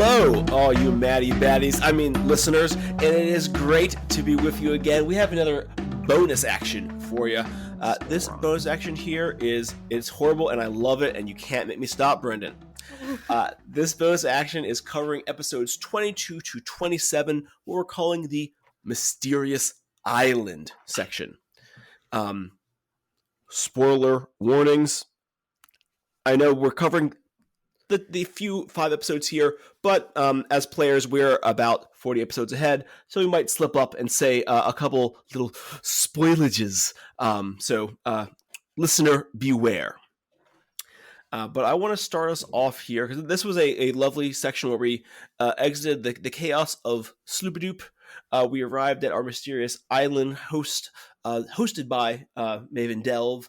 Hello, all you Maddie Baddies, listeners, and it is great to be with you again. We have another bonus action for you. This bonus action here it's horrible, and I love it, and you can't make me stop, Brendan. This bonus action is covering episodes 22 to 27, what we're calling the Mysterious Island section. Spoiler warnings. I know we're covering the few 5 episodes here, but as players, we're about 40 episodes ahead, so we might slip up and say a couple little spoilages. So listener, beware. But I want to start us off here, because this was a lovely section where we exited the chaos of Sloopadoop. We arrived at our mysterious island hosted by Maven Delve.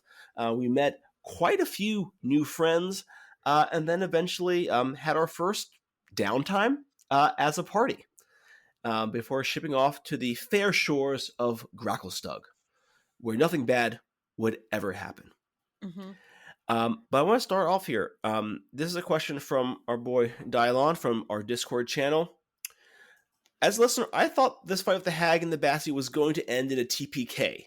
We met quite a few new friends, and then eventually had our first downtime as a party before shipping off to the fair shores of Gracklestug, where nothing bad would ever happen. Mm-hmm. But I want to start off here. This is a question from our boy Dylon from our Discord channel. As a listener, I thought this fight with the Hag and the Bassie was going to end in a TPK.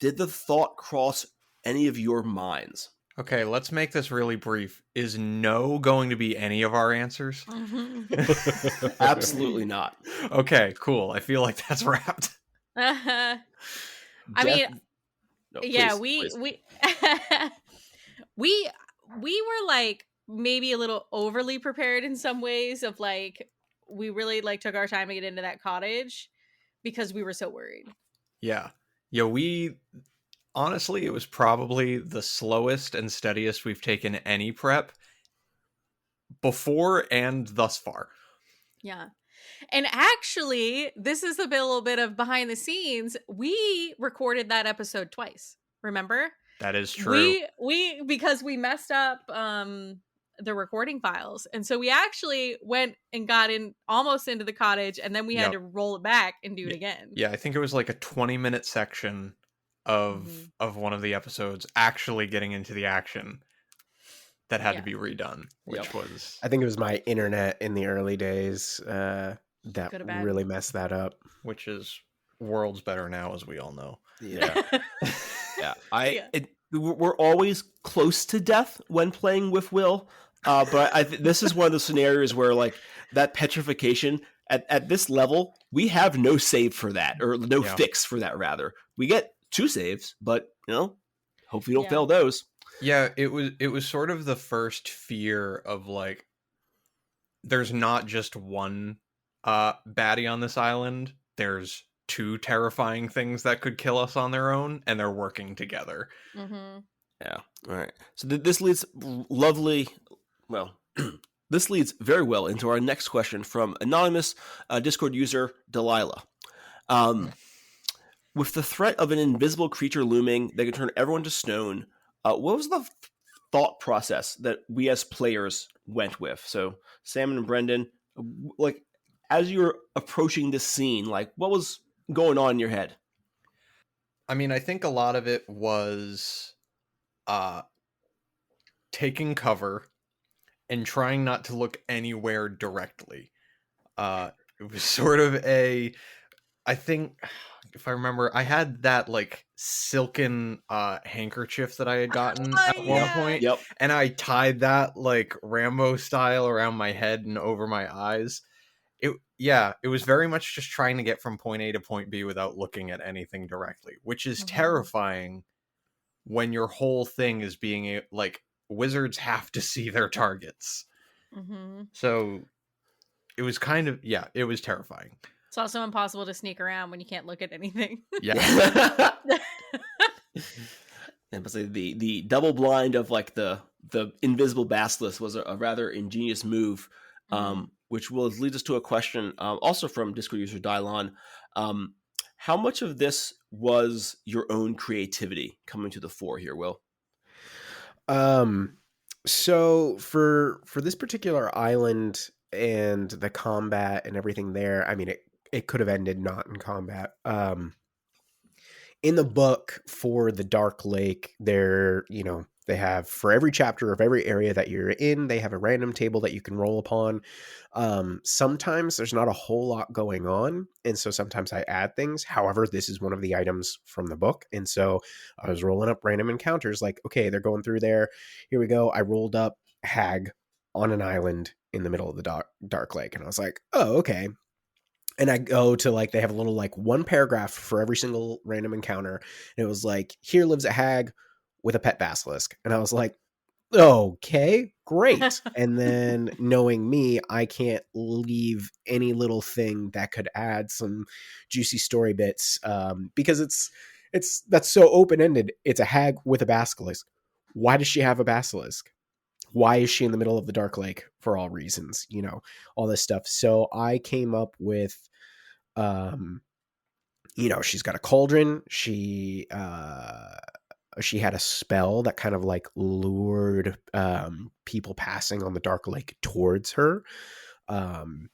Did the thought cross any of your minds? Okay, let's make this really brief. Is no going to be any of our answers? Mm-hmm. Absolutely not. Okay, cool. I feel like that's wrapped. No, yeah, please. we were like maybe a little overly prepared in some ways of like, we really like took our time to get into that cottage because we were so worried. Yeah, honestly, it was probably the slowest and steadiest we've taken any prep before and thus far. Yeah. And actually, this is a little bit of behind the scenes. We recorded that episode twice. Remember? That is true. We because we messed up the recording files. And so we actually went and got in almost into the cottage, and then we had to roll it back and do it again. Yeah, I think it was like a 20-minute section of one of the episodes actually getting into the action that had to be redone, which was... I think it was my internet in the early days that really messed that up. Which is worlds better now, as we all know. Yeah. We're always close to death when playing with Will, but this is one of the scenarios where like that petrification at this level, we have no save for that, or no fix for that rather. We get 2 saves, but hopefully you don't fail those. Yeah, it was sort of the first fear of like, there's not just one baddie on this island. There's 2 terrifying things that could kill us on their own, and they're working together. Mm-hmm. Yeah. All right. So this leads this leads very well into our next question from anonymous Discord user Delilah. With the threat of an invisible creature looming that can turn everyone to stone, what was the thought process that we as players went with? So, Sam and Brendan, like, as you were approaching this scene, like, what was going on in your head? I mean, I think a lot of it was taking cover and trying not to look anywhere directly. It was sort of I think, if I remember, I had that like silken handkerchief that I had gotten at one point. Yep. And I tied that like Rambo style around my head and over my eyes. It was very much just trying to get from point A to point B without looking at anything directly, which is terrifying when your whole thing is being like, wizards have to see their targets. Mm-hmm. So it was kind of, it was terrifying. It's also impossible to sneak around when you can't look at anything. Yeah. And the double blind of like the invisible basilisk was a rather ingenious move, which will lead us to a question also from Discord user Dylon. How much of this was your own creativity coming to the fore here, Will? So for this particular island and the combat and everything there, I mean, it could have ended not in combat. In the book for the Dark Lake, there, They have, for every chapter of every area that you're in, they have a random table that you can roll upon. Sometimes there's not a whole lot going on, and so sometimes I add things. However, this is one of the items from the book, and so I was rolling up random encounters like, okay, they're going through there. Here we go. I rolled up hag on an island in the middle of the dark lake, and I was like, oh, okay. And I go to like, they have a little like one paragraph for every single random encounter, and it was like, here lives a hag with a pet basilisk. And I was like, okay, great. And then knowing me, I can't leave any little thing that could add some juicy story bits, because that's so open-ended. It's a hag with a basilisk. Why does she have a basilisk? Why is she in the middle of the dark lake? For all reasons, all this stuff. So I came up with, she's got a cauldron. She had a spell that kind of like lured people passing on the dark lake towards her. And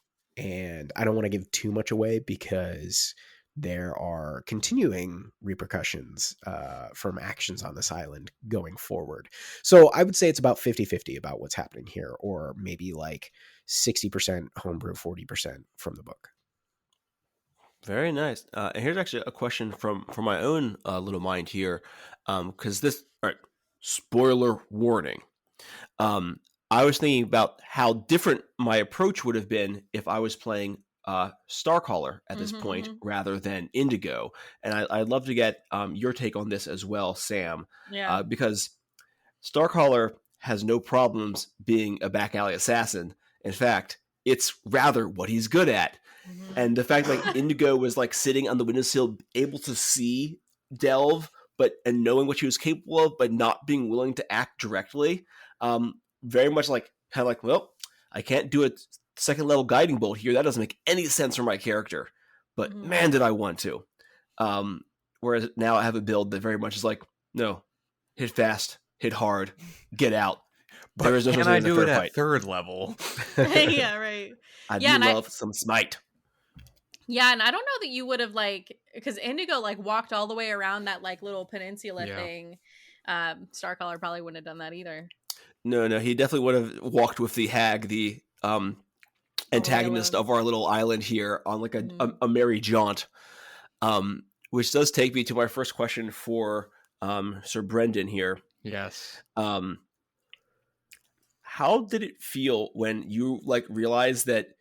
I don't want to give too much away because there are continuing repercussions from actions on this island going forward. So I would say it's about 50-50 about what's happening here, or maybe like 60% homebrew, 40% from the book. Very nice. And here's actually a question from my own little mind here, because this, all right, spoiler warning. I was thinking about how different my approach would have been if I was playing Starcaller at this point rather than Indigo, and I'd love to get your take on this as well, Sam. Yeah. Because Starcaller has no problems being a back alley assassin. In fact, it's rather what he's good at. And the fact like Indigo was like sitting on the windowsill, able to see Delve, and knowing what she was capable of, but not being willing to act directly. Very much like, kind of like, well, I can't do a second level guiding bolt here. That doesn't make any sense for my character. But man, did I want to. Whereas now I have a build that very much is like, no, hit fast, hit hard, get out. But there is no can I do it at third level? Yeah, right. I do love some smite. Yeah, and I don't know that you would have like, because Indigo like walked all the way around that like little peninsula thing. Starcaller probably wouldn't have done that either. No, he definitely would have walked with the hag, the antagonist of our little island here, on like a merry jaunt. Which does take me to my first question for Sir Brendan here. Yes. How did it feel when you like realized that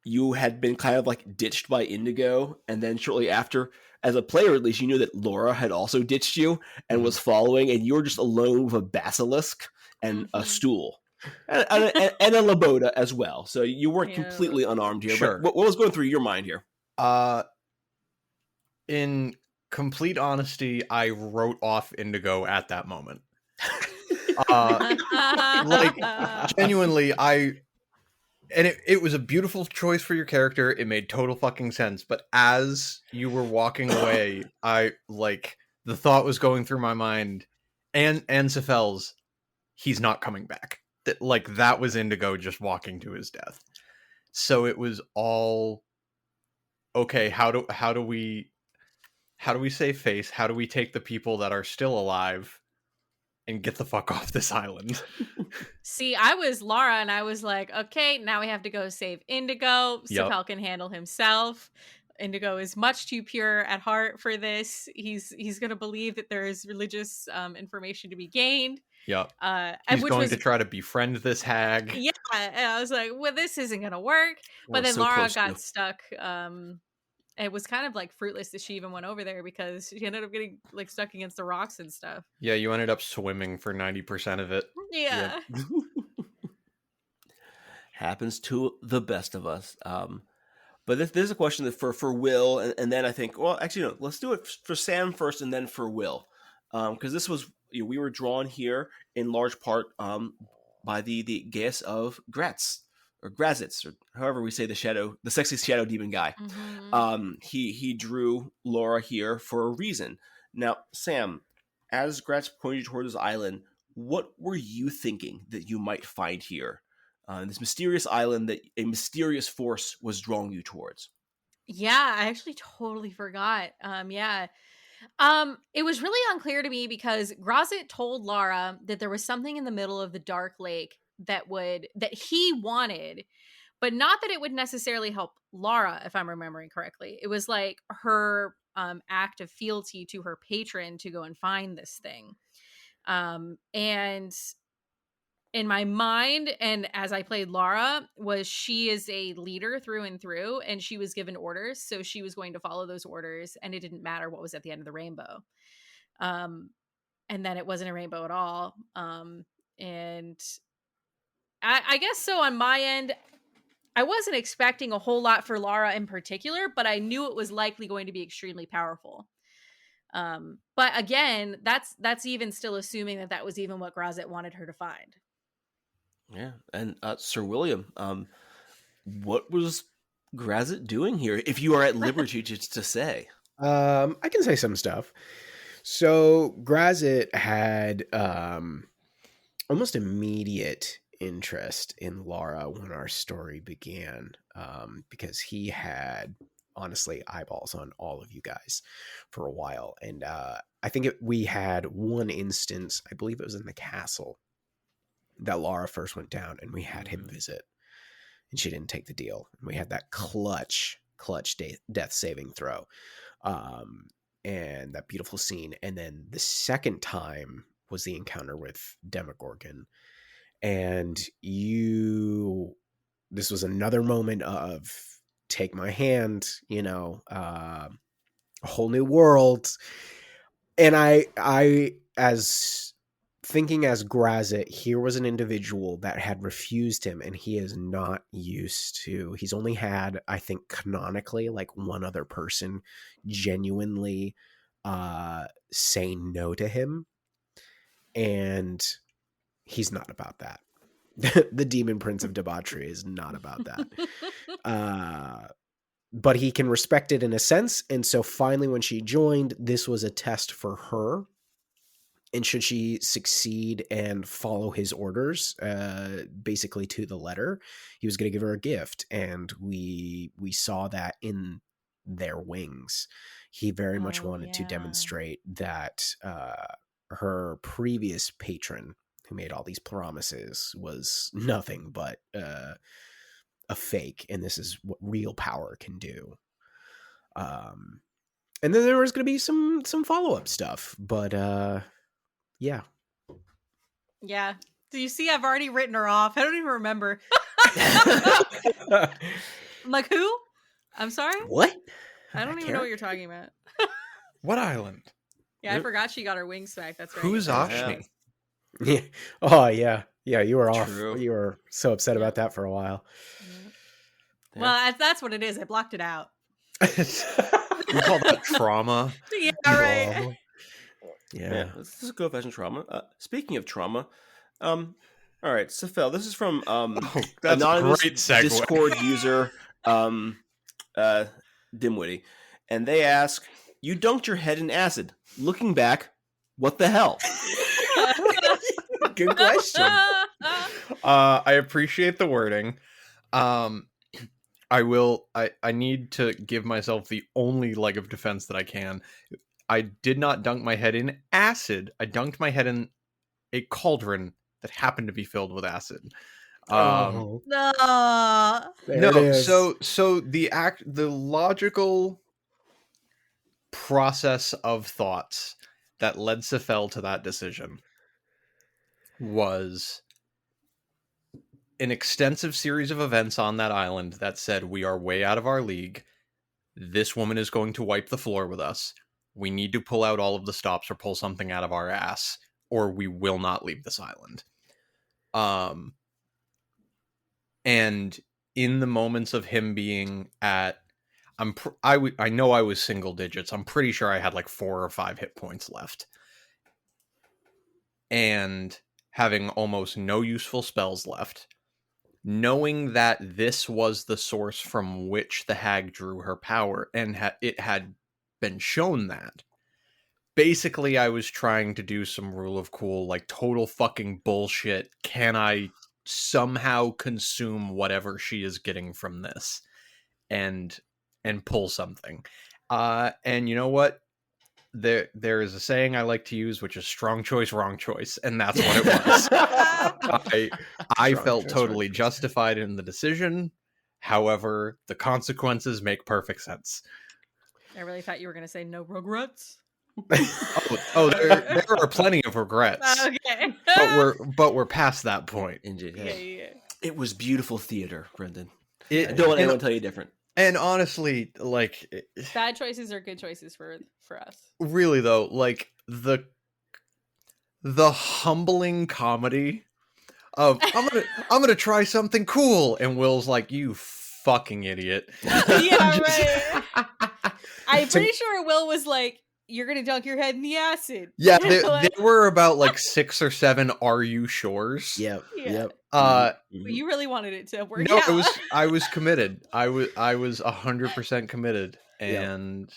you had been kind of like ditched by Indigo, and then shortly after, as a player at least, you knew that Lara had also ditched you and was following, and you were just alone with a basilisk and a stool and a Laboda as well. So you weren't completely unarmed here. Sure. But what was going through your mind here? In complete honesty, I wrote off Indigo at that moment. Like, genuinely, and it was a beautiful choice for your character. It made total fucking sense. But as you were walking away, I like, the thought was going through my mind, and Sephel's, he's not coming back. That was Indigo just walking to his death. So it was all, okay, how do we save face? How do we take the people that are still alive and get the fuck off this island? See, I was Lara, and I was like, okay, now we have to go save Indigo. Sephel can handle himself. Indigo is much too pure at heart for this. He's going to believe that there is religious information to be gained. Yep. He's going to try to befriend this hag. Yeah, and I was like, well, this isn't going to work. But then Lara got stuck. It was kind of like fruitless that she even went over there, because she ended up getting like stuck against the rocks and stuff. Yeah, you ended up swimming for 90% of it. Yeah. Yep. Happens to the best of us. But this is a question that for Will, and then I think, well, actually, no, let's do it for Sam first, and then for Will, because this was, we were drawn here in large part by the Gaius of Gratz, or Grazitz, or however we say the sexy shadow demon guy. He drew Lara here for a reason. Now, Sam, as Gratz pointed toward this island, what were you thinking that you might find here? This mysterious island that a mysterious force was drawing you towards. Yeah, I actually totally forgot. Yeah. It was really unclear to me because Grazit told Lara that there was something in the middle of the Dark Lake that he wanted, but not that it would necessarily help Lara, if I'm remembering correctly. It was like her act of fealty to her patron to go and find this thing. And in my mind, and as I played Lara, was she is a leader through and through, and she was given orders, so she was going to follow those orders, and it didn't matter what was at the end of the rainbow. And then it wasn't a rainbow at all. And I guess so on my end, I wasn't expecting a whole lot for Lara in particular, but I knew it was likely going to be extremely powerful. But again, that's even still assuming that was even what Grazit wanted her to find. Yeah, and Sir William, what was Grazit doing here? If you are at liberty to say, I can say some stuff. So Grazit had almost immediate interest in Lara when our story began, because he had honestly eyeballs on all of you guys for a while, and I think we had one instance, I believe it was in the castle, that Lara first went down, and we had him visit, and she didn't take the deal. And we had that clutch death saving throw, and that beautiful scene. And then the second time was the encounter with Demogorgon, and this was another moment of take my hand, a whole new world. And I as thinking as Grazit, here was an individual that had refused him, and he is not used to. He's only had, I think, canonically, like one other person genuinely say no to him, and he's not about that. The Demon Prince of Debauchery is not about that. But he can respect it in a sense, and so finally when she joined, this was a test for her. And should she succeed and follow his orders, basically to the letter, he was going to give her a gift. And we saw that in their wings. He very much wanted to demonstrate that her previous patron, who made all these promises, was nothing but a fake. And this is what real power can do. And then there was going to be some follow-up stuff, but yeah. Do you see I've already written her off? I don't even remember. I'm like, who? I'm sorry? What? I don't even know what you're talking about. What island? Yeah, I forgot she got her wings smacked. That's right. Who's Ashni? Yeah. Oh, yeah. Yeah, you were off. True. You were so upset about that for a while. Yeah. Well, that's what it is. I blocked it out. We call that trauma. Yeah, right. Yeah. This is a good fashion trauma. Speaking of trauma, all right, Sephel, this is from that's anonymous great segue. Discord user Dimwitty, and they ask, "You dunked your head in acid. Looking back, what the hell?" Good question. I appreciate the wording. I need to give myself the only leg of defense that I can. I did not dunk my head in acid. I dunked my head in a cauldron that happened to be filled with acid. No. So the logical process of thoughts that led Sephel to that decision was an extensive series of events on that island that said, we are way out of our league. This woman is going to wipe the floor with us. We need to pull out all of the stops or pull something out of our ass, or we will not leave this island. And in the moments of him being at, I know I was single digits. I'm pretty sure I had like 4 or 5 hit points left. And having almost no useful spells left, knowing that this was the source from which the hag drew her power, and it had been shown that. Basically, I was trying to do some rule of cool, like total fucking bullshit. Can I somehow consume whatever she is getting from this and pull something? And you know what? there is a saying I like to use, which is strong choice, wrong choice, and that's what it was. I felt totally justified in the decision. However, the consequences make perfect sense. I really thought you were going to say no regrets. There are plenty of regrets. Okay. but we're past that point. Indeed. Yeah. It was beautiful theater, Brendan. I don't want anyone to tell you different. And honestly, like, bad choices are good choices for us. Really though, like the humbling comedy of I'm gonna try something cool, and Will's like, you fucking idiot. Yeah, right. I'm pretty sure Will was like, you're gonna dunk your head in the acid. Yeah, there were about like 6 or 7 "Are you sures?" Yep. But you really wanted it to work. No, out. I was committed. I was 100% committed, and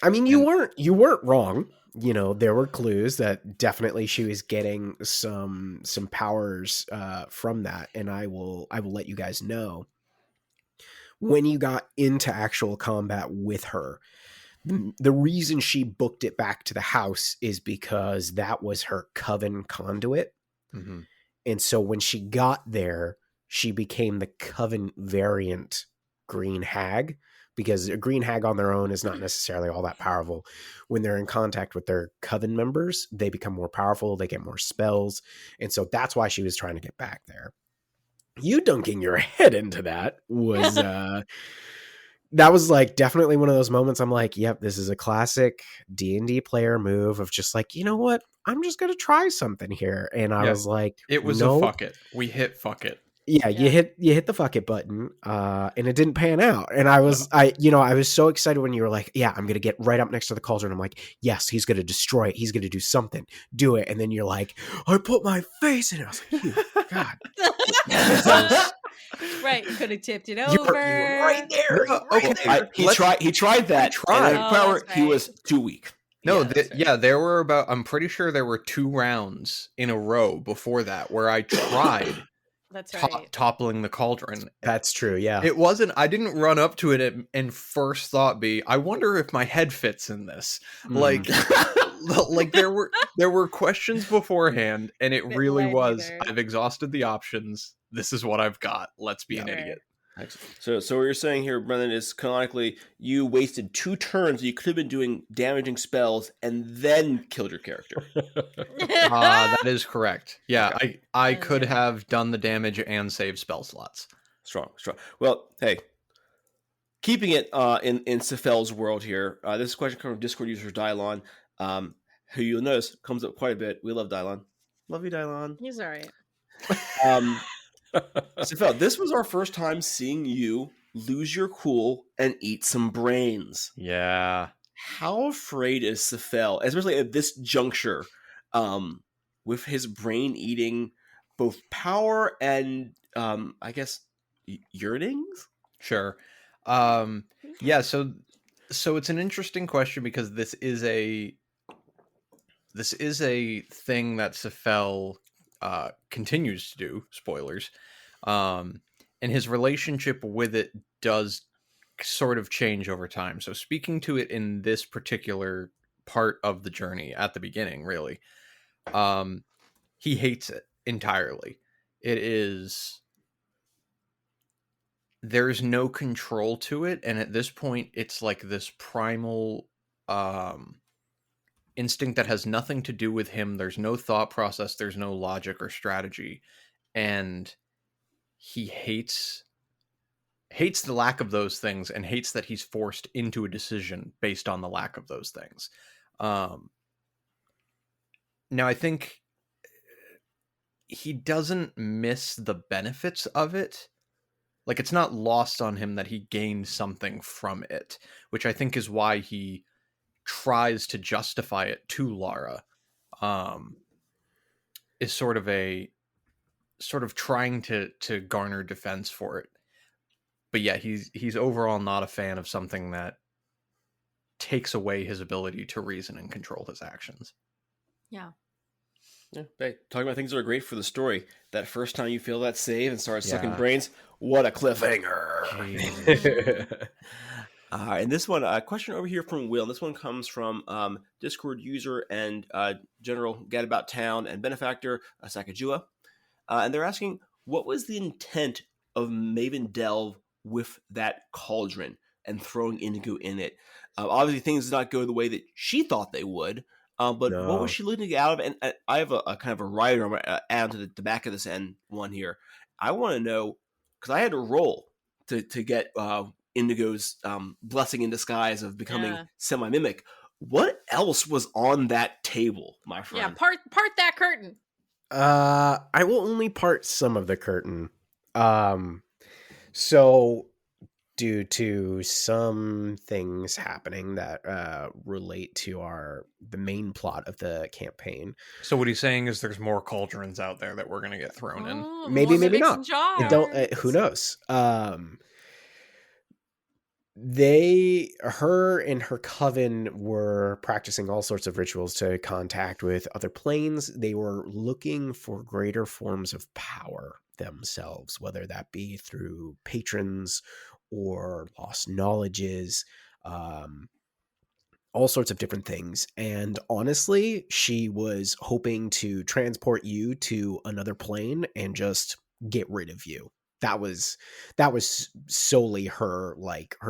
I mean, you weren't wrong. You know, there were clues that definitely she was getting some powers from that, and I will let you guys know when you got into actual combat with her. The reason she booked it back to the house is because that was her coven conduit. Mm-hmm. And so when she got there, she became the coven variant green hag, because a green hag on their own is not necessarily all that powerful. When they're in contact with their coven members, they become more powerful, they get more spells. And so that's why she was trying to get back there. You dunking your head into that was that was like definitely one of those moments I'm like, yep, this is a classic D&D player move of just like, you know what? I'm just going to try something here. And I was like, it was no. a fuck it. We hit fuck it. Yeah, you hit the fuck it button, and it didn't pan out. And I was so excited when you were like, yeah, I'm going to get right up next to the cauldron. I'm like, yes, he's going to destroy it. He's going to do something. Do it. And then you're like, I put my face in it. I was like, you, God. Right, could have tipped it over. You were right there. He tried that. He was too weak. No, there were about, I'm pretty sure there were 2 rounds in a row before that where I tried That's right. toppling the cauldron. That's true, yeah. It wasn't, I didn't run up to it and first thought be, I wonder if my head fits in this. Like there were questions beforehand, and it really was, I've exhausted the options. This is what I've got. Let's be an idiot. Excellent. So what you're saying here, Brendan, is canonically you wasted 2 turns. You could have been doing damaging spells and then killed your character. That is correct. Yeah, okay. I could have done the damage and saved spell slots. Strong. Well, hey, keeping it in Sephel's world here. This question comes from Discord user Dylon, who you'll notice comes up quite a bit. We love Dylon. Love you, Dylon. He's all right. Sephel, this was our first time seeing you lose your cool and eat some brains. Yeah. How afraid is Sephel, especially at this juncture, with his brain eating both power and, I guess, yearnings? Sure. Yeah. So it's an interesting question, because this is a thing that Sephel continues to do, spoilers, and his relationship with it does sort of change over time. So speaking to it in this particular part of the journey at the beginning, really, he hates it entirely. There's no control to it, and at this point it's like this primal instinct that has nothing to do with him. There's no thought process, there's no logic or strategy, and he hates the lack of those things, and hates that he's forced into a decision based on the lack of those things. Now I think he doesn't miss the benefits of it. Like, it's not lost on him that he gained something from it, which I think is why he tries to justify it to Lara, is sort of trying to garner defense for it. But yeah, he's overall not a fan of something that takes away his ability to reason and control his actions. Yeah. Yeah, hey, talking about things that are great for the story. That first time you feel that save and start sucking brains, what a cliffhanger! And this one, a question over here from Will. This one comes from Discord user and General Gadabout Town and benefactor Sakajua. And they're asking, what was the intent of Maven Delve with that cauldron and throwing Indigo in it? Obviously, things did not go the way that she thought they would. But what was she looking to get out of it? And I have a kind of a writer I'm going to add to the back of this end one here. I want to know, because I had to roll to get Indigo's blessing in disguise of becoming semi-mimic. What else was on that table, my friend? Yeah, part that curtain. I will only part some of the curtain. So due to some things happening that relate to the main plot of the campaign. So what he's saying is there's more cauldrons out there that we're going to get thrown in. Maybe not. Jars. Who knows? Her and her coven were practicing all sorts of rituals to contact with other planes. They were looking for greater forms of power themselves, whether that be through patrons or lost knowledges, all sorts of different things. And honestly, she was hoping to transport you to another plane and just get rid of you. That was solely her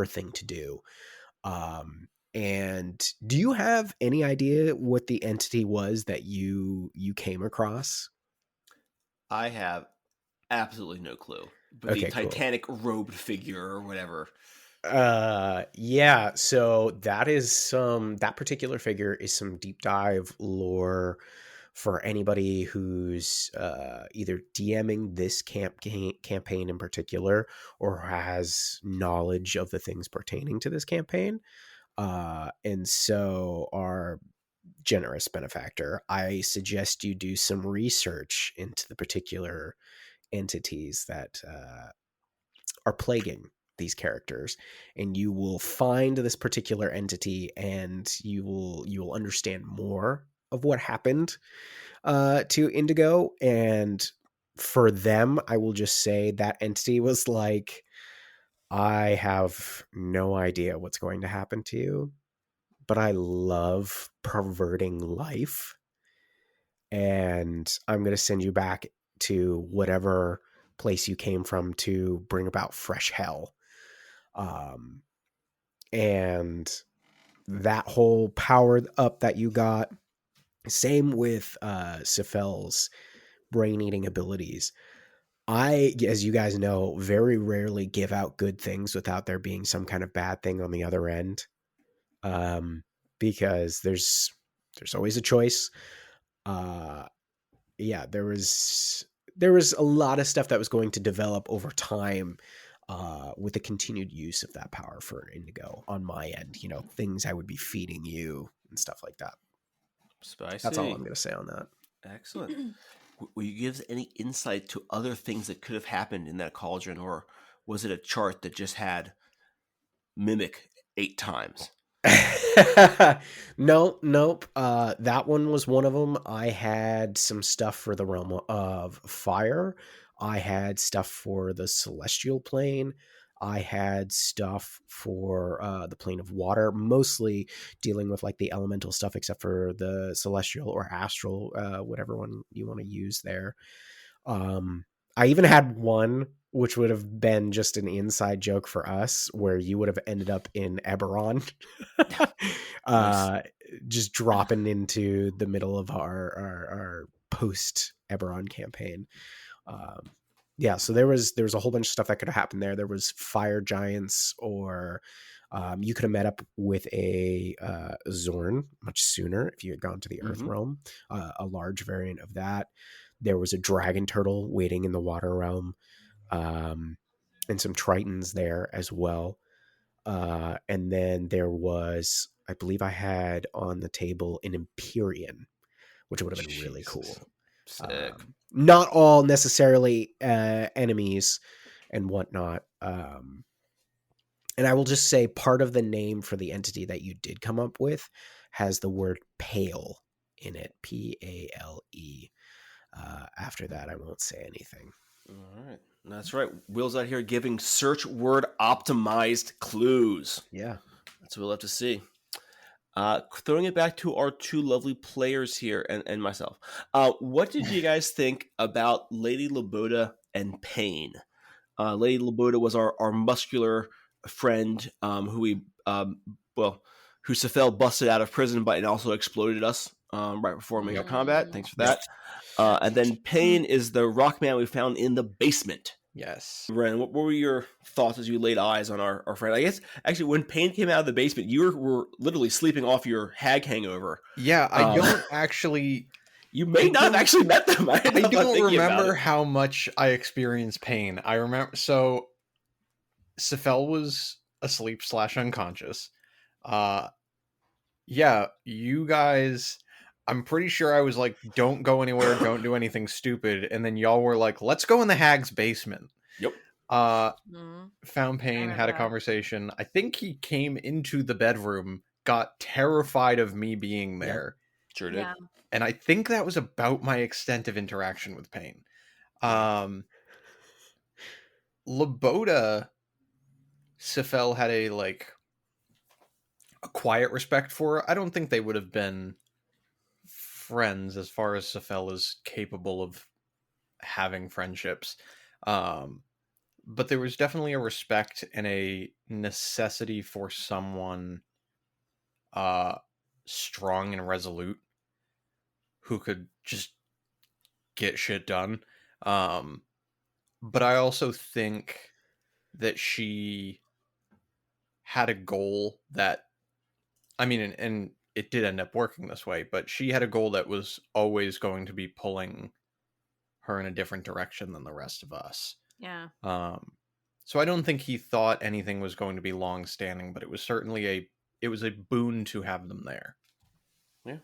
thing to do. And do you have any idea what the entity was that you came across? I have absolutely no clue. But okay, the Titanic robed figure or whatever. Yeah, so that particular figure is some deep dive lore for anybody who's either DMing this campaign in particular or has knowledge of the things pertaining to this campaign. And so our generous benefactor, I suggest you do some research into the particular entities that are plaguing these characters, and you will find this particular entity and you will understand more of what happened to Indigo. And for them, I will just say that entity was like, I have no idea what's going to happen to you, but I love perverting life, and I'm going to send you back to whatever place you came from to bring about fresh hell. And that whole power up that you got, same with Sephel's brain-eating abilities. I, as you guys know, very rarely give out good things without there being some kind of bad thing on the other end. Because there's always a choice. Yeah, there was a lot of stuff that was going to develop over time with the continued use of that power for Indigo on my end. You know, things I would be feeding you and stuff like that. Spicy. That's all I'm going to say on that. Excellent. Will you give us any insight to other things that could have happened in that cauldron, or was it a chart that just had mimic 8 times? Nope. That one was one of them. I had some stuff for the realm of fire. I had stuff for the celestial plane. I had stuff for the plane of water, mostly dealing with like the elemental stuff, except for the celestial or astral, whatever one you want to use there. I even had one which would have been just an inside joke for us, where you would have ended up in Eberron, just dropping into the middle of our post Eberron campaign. Yeah, so there was a whole bunch of stuff that could have happened there. There was fire giants, or you could have met up with a Zorn much sooner if you had gone to the Earth realm, a large variant of that. There was a dragon turtle waiting in the water realm, and some tritons there as well. And then there was, I believe I had on the table an Empyrean, which would have been really cool. Sick. Not all necessarily enemies and whatnot. And I will just say part of the name for the entity that you did come up with has the word pale in it. Pale. After that, I won't say anything. All right. That's right. Will's out here giving search word optimized clues. Yeah. That's what we'll have to see. Throwing it back to our two lovely players here and myself. What did you guys think about Lady Loboda and Pain? Lady Loboda was our muscular friend who Sephel busted out of prison, but it also exploded us right before major combat. Thanks for that. And then Pain is the rock man we found in the basement. Yes. Ren, what were your thoughts as you laid eyes on our friend? I guess, actually, when Pain came out of the basement, you were literally sleeping off your hag hangover. Yeah, I don't actually... You may not have actually met them. I don't remember how much I experienced pain. I remember... So, Sephel was asleep / unconscious. Yeah, you guys... I'm pretty sure I was like, don't go anywhere, don't do anything stupid. And then y'all were like, let's go in the hag's basement. Yep. Found Pain, had a conversation. I think he came into the bedroom, got terrified of me being there. Yep. Sure did. Yeah. And I think that was about my extent of interaction with Pain. Loboda, Sephel had a quiet respect for. I don't think they would have been friends as far as Sephel is capable of having friendships. But there was definitely a respect and a necessity for someone strong and resolute who could just get shit done. But I also think that she had a goal that, I mean, and it did end up working this way, but she had a goal that was always going to be pulling her in a different direction than the rest of us. Yeah. So I don't think he thought anything was going to be long standing, but it was certainly a boon to have them there. Yeah.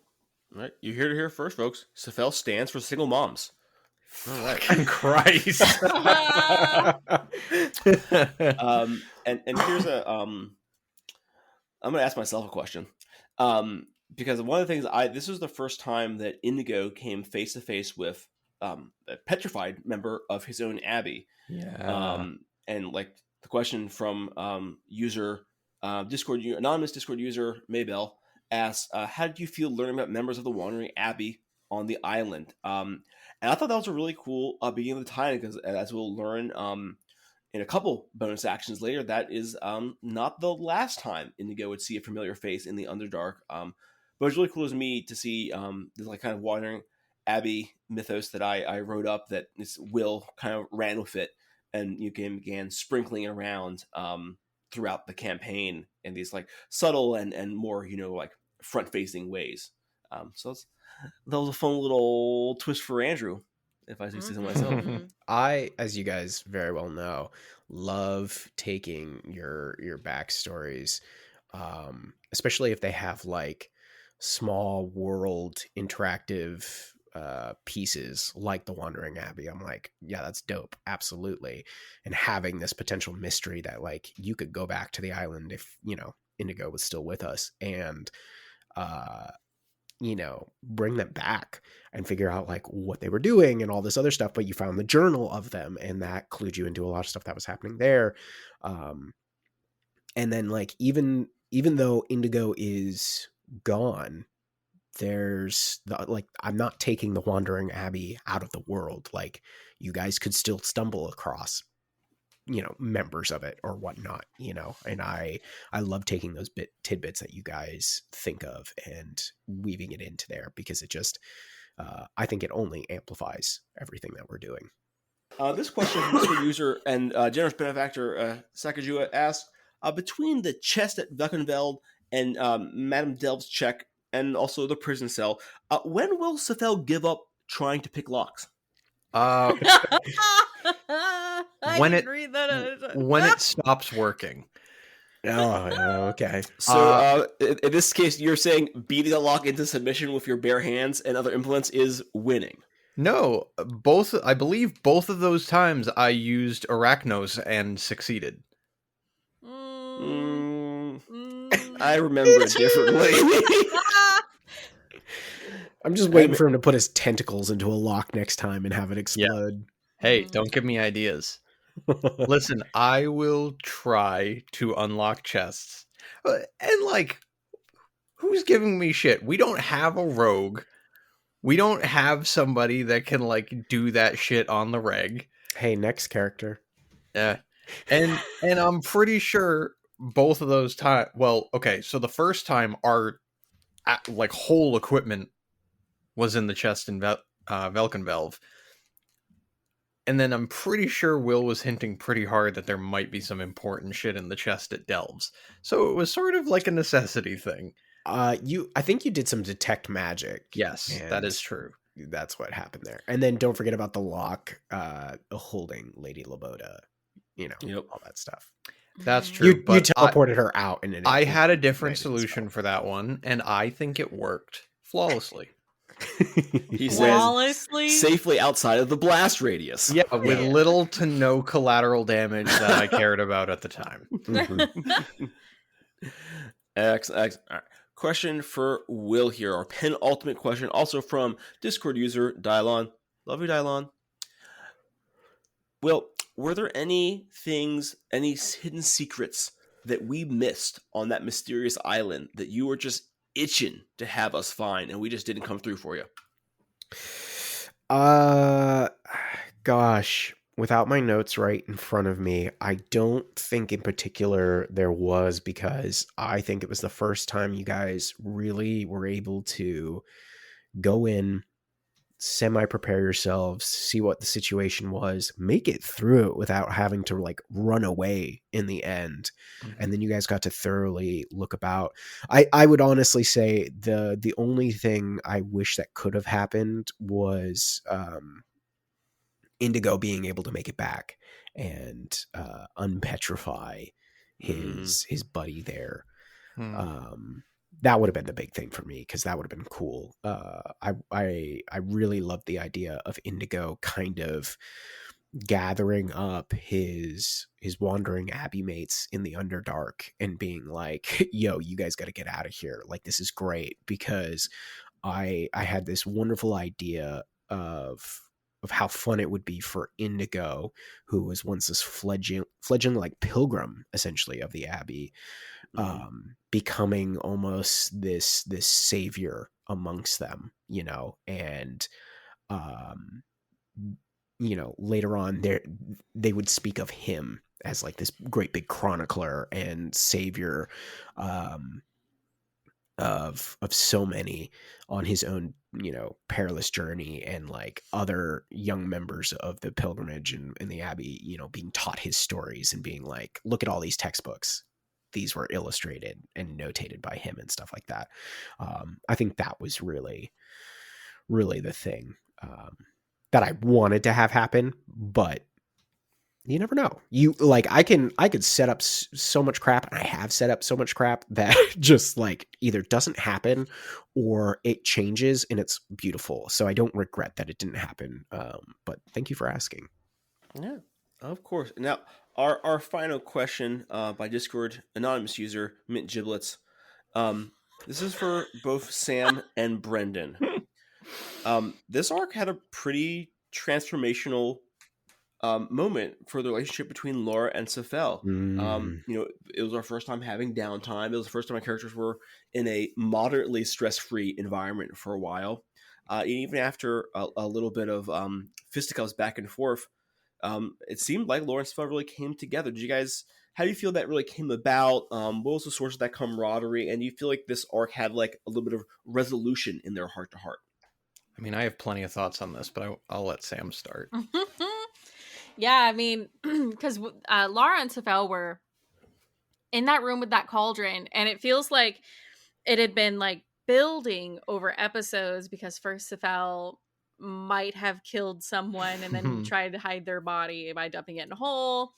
All right. You heard it here first, folks. Sephel stands for single moms. All right. Christ. And here's I'm going to ask myself a question. Because one of the things this was the first time that Indigo came face to face with a petrified member of his own abbey. Yeah. And like the question from anonymous Discord user Maybell asks, how did you feel learning about members of the Wandering Abbey on the island? And I thought that was a really cool beginning of the tie, because as we'll learn in a couple bonus actions later, that is not the last time Indigo would see a familiar face in the Underdark. But it was really cool to me to see this kind of Wandering Abbey mythos that I wrote up, that Will kind of ran with it, and you began sprinkling around throughout the campaign in these subtle and more front-facing ways. So that was a fun little twist for Andrew, if I say so myself. I, as you guys very well know, love taking your backstories, especially if they have small world interactive pieces like the Wandering Abbey. I'm like, yeah, that's dope, absolutely. And having this potential mystery that you could go back to the island if Indigo was still with us, and bring them back and figure out what they were doing and all this other stuff. But you found the journal of them, and that clued you into a lot of stuff that was happening there. And then even though Indigo is gone, there's I'm not taking the Wandering Abbey out of the world. You guys could still stumble across members of it or whatnot, and I love taking those tidbits that you guys think of and weaving it into there, because it just I think it only amplifies everything that we're doing. This question from Discord user and generous benefactor Sakajua asks, between the chest at Vuckenveld and Madame Delve's check, and also the prison cell, when will Sephel give up trying to pick locks? When it stops working. Oh, okay. So in this case, you're saying beating a lock into submission with your bare hands and other implements is winning. No, I believe both of those times I used Arachnos and succeeded. I remember it differently. I'm just waiting for him to put his tentacles into a lock next time and have it explode. Yeah. Hey, don't give me ideas. Listen, I will try to unlock chests. And, like, who's giving me shit? We don't have a rogue. We don't have somebody that can, like, do that shit on the reg. Hey, next character. Yeah. And I'm pretty sure both of those times... Well, okay, so the first time our, like, whole equipment was in the chest in Velkenvelv. And then I'm pretty sure Will was hinting pretty hard that there might be some important shit in the chest at Delves. So it was sort of like a necessity thing. I think you did some detect magic. Yes, that is true. That's what happened there. And then don't forget about the lock holding Lady Loboda, all that stuff. That's true. You teleported her out. I had a different solution for that one, and I think it worked flawlessly. He says safely outside of the blast radius. Yeah, with little to no collateral damage that I cared about at the time. Excellent. All right. Question for Will here, our penultimate question, also from Discord user Dylon. Love you, Dylon. Will, were there any hidden secrets that we missed on that mysterious island that you were just itching to have us find and we just didn't come through for you? Gosh, without my notes right in front of me, I don't think in particular there was, because I think it was the first time you guys really were able to go in, semi-prepare yourselves, see what the situation was, make it through it without having to like run away in the end. And then you guys got to thoroughly look about. I would honestly say the only thing I wish that could have happened was Indigo being able to make it back and unpetrify his buddy there. That would have been the big thing for me, because that would have been cool. I really loved the idea of Indigo kind of gathering up his wandering Abbey mates in the Underdark and being like, yo, you guys got to get out of here. Like, this is great, because I had this wonderful idea of how fun it would be for Indigo, who was once this fledgling like pilgrim essentially of the Abbey, becoming almost this savior amongst them, and later on they would speak of him as like this great big chronicler and savior of so many on his own perilous journey, and like other young members of the pilgrimage and the Abbey being taught his stories and being like, look at all these textbooks, these were illustrated and notated by him and stuff like that. I think that was really the thing that I wanted to have happen, but you never know. You like, I could set up so much crap, and I have set up so much crap that just like either doesn't happen or it changes and it's beautiful. So I don't regret that it didn't happen. But thank you for asking. Yeah, of course. Now, our final question by Discord anonymous user Mint Giblets. This is for both Sam and Brendan. This arc had a pretty transformational moment for the relationship between Lara and Sephel. It was our first time having downtime. It was the first time my characters were in a moderately stress-free environment for a while. Even after a little bit of fisticuffs back and forth, it seemed like Lara and Sephel really came together. How do you feel that really came about? What was the source of that camaraderie? And do you feel like this arc had like a little bit of resolution in their heart-to-heart? I mean, I have plenty of thoughts on this, but I'll let Sam start. Yeah, I mean, because Lara and Sephel were in that room with that cauldron, and it feels like it had been like building over episodes, because first Sephel might have killed someone and then tried to hide their body by dumping it in a hole.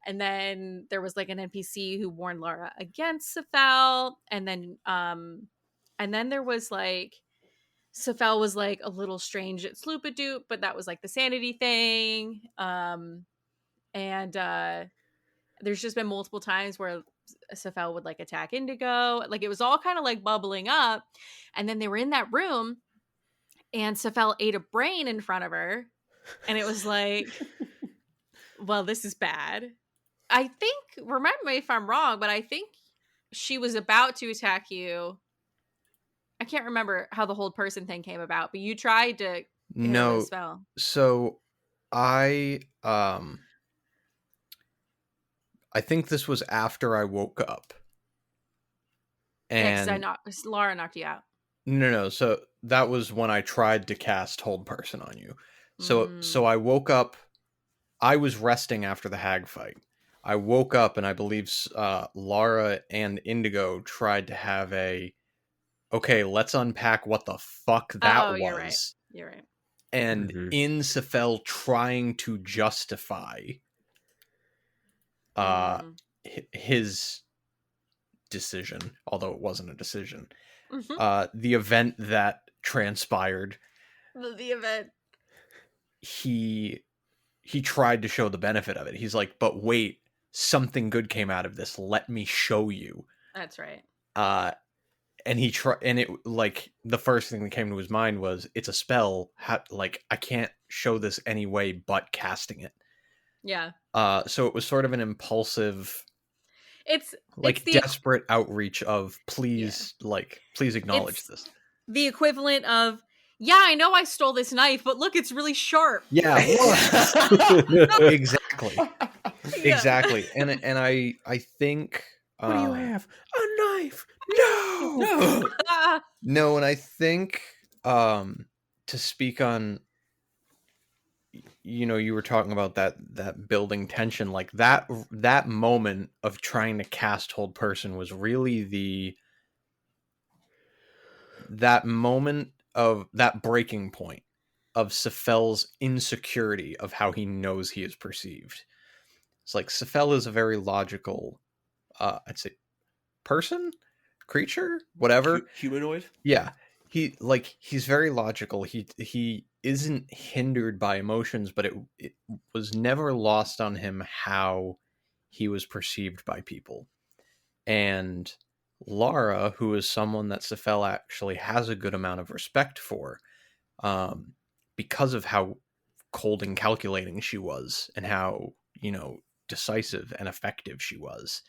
And then there was like an NPC who warned Lara against Sephel. And then there was like, Sephel was like a little strange at Sloopadoop, but that was like the sanity thing. And there's just been multiple times where Sephel would like attack Indigo. Like, it was all kind of like bubbling up. And then they were in that room and Sephel ate a brain in front of her. And it was like, well, this is bad. I think, remember me if I'm wrong, but I think she was about to attack you. I can't remember how the hold person thing came about, but you tried to hit her with a spell. So I think this was after I woke up. And Lara knocked you out. No. So that was when I tried to cast hold person on you. So I woke up. I was resting after the hag fight. I woke up and I believe Lara and Indigo tried to have okay, let's unpack what the fuck that was. You're right. And in Sephel trying to justify his decision, although it wasn't a decision, the event that transpired, he tried to show the benefit of it. He's like, but wait, something good came out of this. Let me show you. That's right. And he and it, like, the first thing that came to his mind was, it's a spell. Like, I can't show this any way but casting it. Yeah. So it was sort of an impulsive, it's desperate outreach of please acknowledge this. The equivalent of, yeah, I know I stole this knife, but look, it's really sharp. Yeah. Exactly. Yeah. Exactly. And I think, what do you have? A knife? No. No, and I think to speak on, you were talking about that building tension, like that moment of trying to cast hold person was really that moment of that breaking point of Sephel's insecurity of how he knows he is perceived. It's like Sephel is a very logical, I'd say, person, creature, whatever, humanoid. Yeah, he's very logical. He isn't hindered by emotions, but it was never lost on him how he was perceived by people. And Lara, who is someone that Sephel actually has a good amount of respect for, because of how cold and calculating she was, and how decisive and effective she was.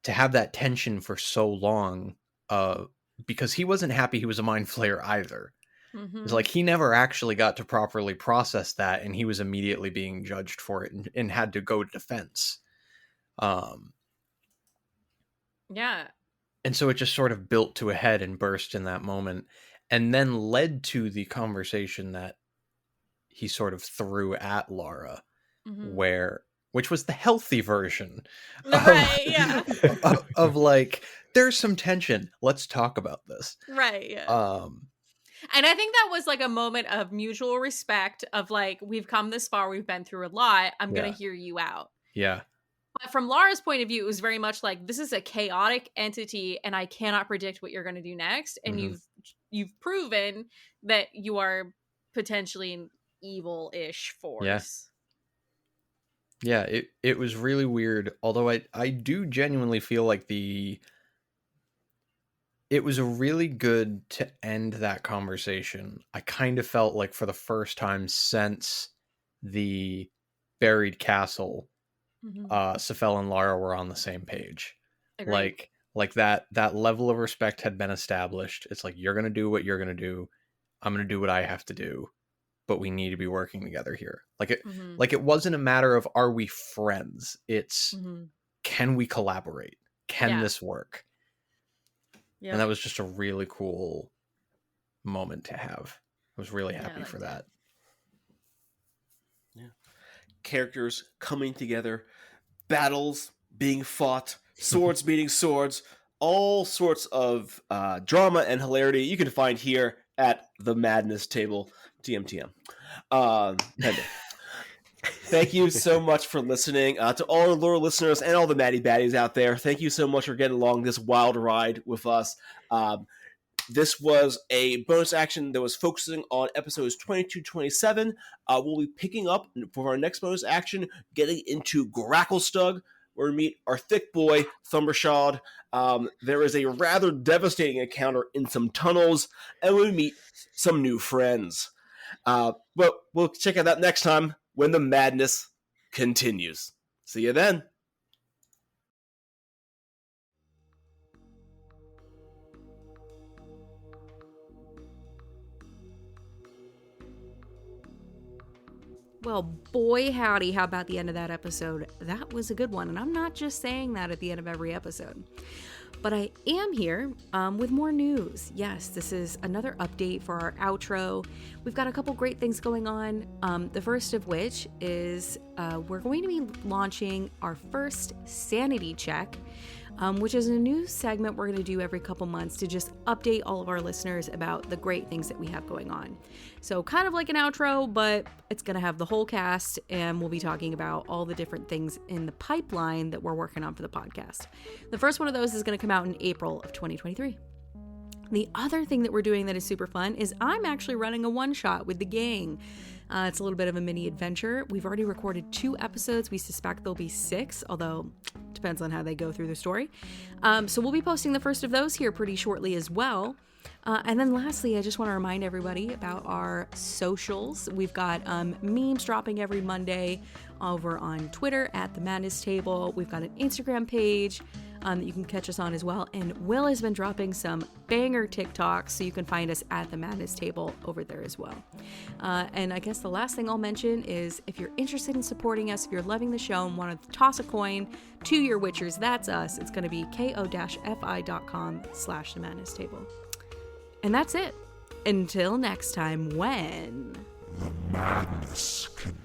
To have that tension for so long, because he wasn't happy he was a mind flayer either. It's like he never actually got to properly process that, and he was immediately being judged for it and had to go to defense. Yeah. And so it just sort of built to a head and burst in that moment, and then led to the conversation that he sort of threw at Lara, which was the healthy version of like, there's some tension. Let's talk about this. Right. Yeah. And I think that was like a moment of mutual respect of like, we've come this far, we've been through a lot, I'm going to hear you out. Yeah. But from Lara's point of view, it was very much like, this is a chaotic entity and I cannot predict what you're going to do next. And you've proven that you are potentially an evil-ish force. Yeah, it was really weird. Although I do genuinely feel like it was a really good to end that conversation. I kind of felt like for the first time since the buried castle, Sephel and Lara were on the same page. Agreed. Like that level of respect had been established. It's like, you're gonna do what you're gonna do, I'm gonna do what I have to do, but we need to be working together here. Like it wasn't a matter of, are we friends? It's, can we collaborate? Can this work? Yep. And that was just a really cool moment to have. I was really happy for that. Yeah. Characters coming together, battles being fought, swords meeting swords, all sorts of drama and hilarity you can find here at the Madness Table, TMTM. Thank you so much for listening. To all our loyal listeners and all the Maddie Baddies out there, thank you so much for getting along this wild ride with us. This was a bonus action that was focusing on episodes 22-27. We'll be picking up for our next bonus action, getting into Gracklestug, where we meet our thick boy, Thumbershod. There is a rather devastating encounter in some tunnels, and we meet some new friends. But we'll check out that next time when the madness continues. See you then. Well, boy howdy, how about the end of that episode? That was a good one, and I'm not just saying that at the end of every episode. But I am here with more news. Yes, this is another update for our outro. We've got a couple great things going on. The first of which is we're going to be launching our first sanity check, which is a new segment we're going to do every couple months to just update all of our listeners about the great things that we have going on. So kind of like an outro, but it's going to have the whole cast, and we'll be talking about all the different things in the pipeline that we're working on for the podcast. The first one of those is going to come out in April of 2023. The other thing that we're doing that is super fun is I'm actually running a one-shot with the gang. It's a little bit of a mini adventure. We've already recorded 2 episodes. We suspect there'll be 6, although it depends on how they go through the story. So we'll be posting the first of those here pretty shortly as well. And then lastly, I just want to remind everybody about our socials. We've got memes dropping every Monday over on Twitter at The Madness Table. We've got an Instagram page that you can catch us on as well. And Will has been dropping some banger TikToks, so you can find us at The Madness Table over there as well. And I guess the last thing I'll mention is if you're interested in supporting us, if you're loving the show and want to toss a coin to your Witchers, that's us. It's going to be ko-fi.com/The Madness Table. And that's it. Until next time, when the madness continues.